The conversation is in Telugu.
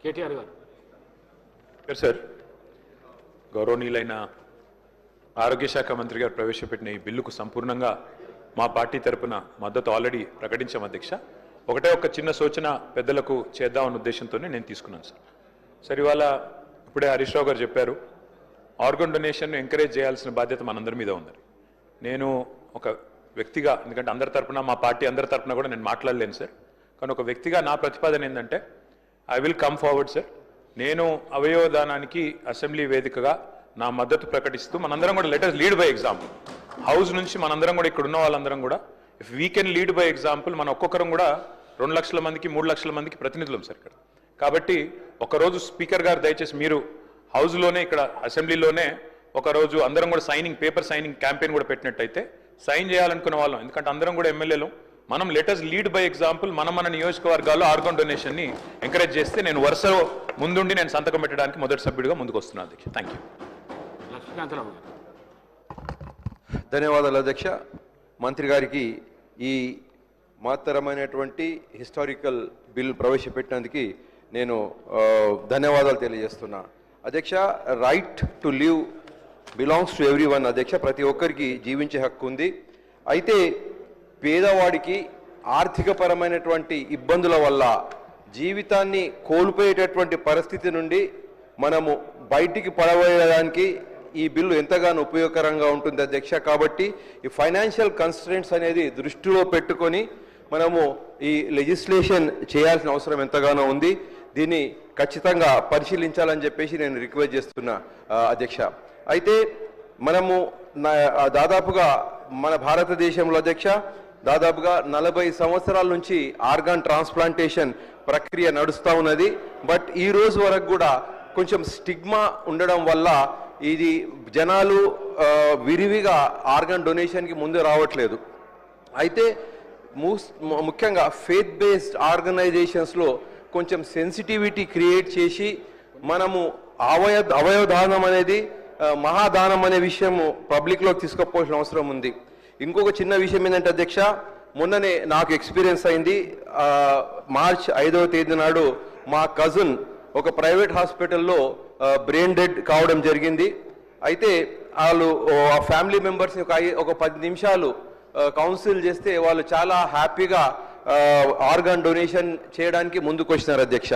కేటీఆర్ గారు. సార్, గౌరవనీయులైన ఆరోగ్య శాఖ మంత్రి గారు ప్రవేశపెట్టిన ఈ బిల్లుకు సంపూర్ణంగా మా పార్టీ తరపున మద్దతు ఆల్రెడీ ప్రకటించాం అధ్యక్ష. ఒక చిన్న సూచన పెద్దలకు చేద్దామన్న ఉద్దేశంతోనే నేను తీసుకున్నాను సార్. ఇవాళ ఇప్పుడే హరీష్ రావు గారు చెప్పారు, ఆర్గన్ డొనేషన్ను ఎంకరేజ్ చేయాల్సిన బాధ్యత మనందరి మీద ఉంది. నేను ఒక వ్యక్తిగా, ఎందుకంటే అందరి తరపున మా పార్టీ అందరి తరపున కూడా నేను మాట్లాడలేను సార్, కానీ ఒక వ్యక్తిగా నా ప్రతిపాదన ఏంటంటే I will come forward sir. నేను అవయవదానానికి అసెంబ్లీ వేదికగా నా మద్దతు ప్రకటిస్తూ మనందరం కూడా let us lead by example. House నుంచి మనందరం కూడా ఇక్కడ ఉన్న వాళ్ళందరం కూడా if we can lead by example, మన ఒక్కొక్కరం కూడా 2 లక్షల మందికి 3 లక్షల మందికి ప్రతినిధులం సార్ ఇక్కడ. కాబట్టి ఒకరోజు స్పీకర్ గారు దయచేసి మీరు హౌస్లోనే ఇక్కడ అసెంబ్లీలోనే ఒకరోజు అందరం కూడా పేపర్ సైనింగ్ క్యాంపెయిన్ కూడా పెట్టినట్టయితే సైన్ చేయాలనుకున్న వాళ్ళం, ఎందుకంటే అందరం కూడా ఎమ్మెల్యేలు, మనం let us lead by example. మన నియోజకవర్గాల్లో ఆర్గన్ డొనేషన్ని ఎంకరేజ్ చేస్తే నేను వరుస ముందుండి నేను సంతకం పెట్టడానికి మొదటి సభ్యుడిగా ముందుకు వస్తున్నాను అధ్యక్ష. Thank you. లక్ష్మీకాంతరావు గారు. ధన్యవాదాలు అధ్యక్ష. మంత్రి గారికి ఈ మహత్తరమైనటువంటి హిస్టారికల్ బిల్ ప్రవేశపెట్టినందుకు నేను ధన్యవాదాలు తెలియజేస్తున్నా అధ్యక్ష. Right to live belongs to every one అధ్యక్ష. ప్రతి ఒక్కరికి జీవించే హక్కు ఉంది. అయితే పేదవాడికి ఆర్థికపరమైనటువంటి ఇబ్బందుల వల్ల జీవితాన్ని కోల్పోయేటటువంటి పరిస్థితి నుండి మనము బయటికి పడవేయడానికి ఈ బిల్లు ఎంతగానో ఉపయోగకరంగా ఉంటుంది అధ్యక్ష. కాబట్టి ఈ ఫైనాన్షియల్ కన్స్ట్రెంట్స్ అనేది దృష్టిలో పెట్టుకొని మనము ఈ లెజిస్లేషన్ చేయాల్సిన అవసరం ఎంతగానో ఉంది. దీన్ని ఖచ్చితంగా పరిశీలించాలని చెప్పేసి నేను రిక్వెస్ట్ చేస్తున్నా అధ్యక్ష. అయితే మనము దాదాపుగా మన భారతదేశంలో అధ్యక్ష దాదాపుగా 40 సంవత్సరాల నుంచి ఆర్గాన్ ట్రాన్స్ప్లాంటేషన్ ప్రక్రియ నడుస్తూ ఉన్నది. బట్ ఈ రోజు వరకు కూడా కొంచెం స్టిగ్మా ఉండడం వల్ల ఇది జనాలు విరివిగా ఆర్గాన్ డొనేషన్కి ముందు రావట్లేదు. అయితే ముఖ్యంగా ఫెయిత్ బేస్డ్ ఆర్గనైజేషన్స్లో కొంచెం సెన్సిటివిటీ క్రియేట్ చేసి మనము అవయవదానం అనేది మహాదానం అనే విషయం పబ్లిక్లోకి తీసుకుపోవాల్సిన అవసరం ఉంది. ఇంకొక చిన్న విషయం ఏంటంటే అధ్యక్ష, మొన్ననే నాకు ఎక్స్పీరియన్స్ అయింది. మార్చ్ 5వ తేదీ నాడు మా కజిన్ ఒక ప్రైవేట్ హాస్పిటల్లో బ్రెయిన్ డెడ్ కావడం జరిగింది. అయితే వాళ్ళు ఆ ఫ్యామిలీ మెంబర్స్ ఒక 10 నిమిషాలు కౌన్సిల్ చేస్తే వాళ్ళు చాలా హ్యాపీగా ఆర్గాన్ డొనేషన్ చేయడానికి ముందుకు వచ్చినారు అధ్యక్ష.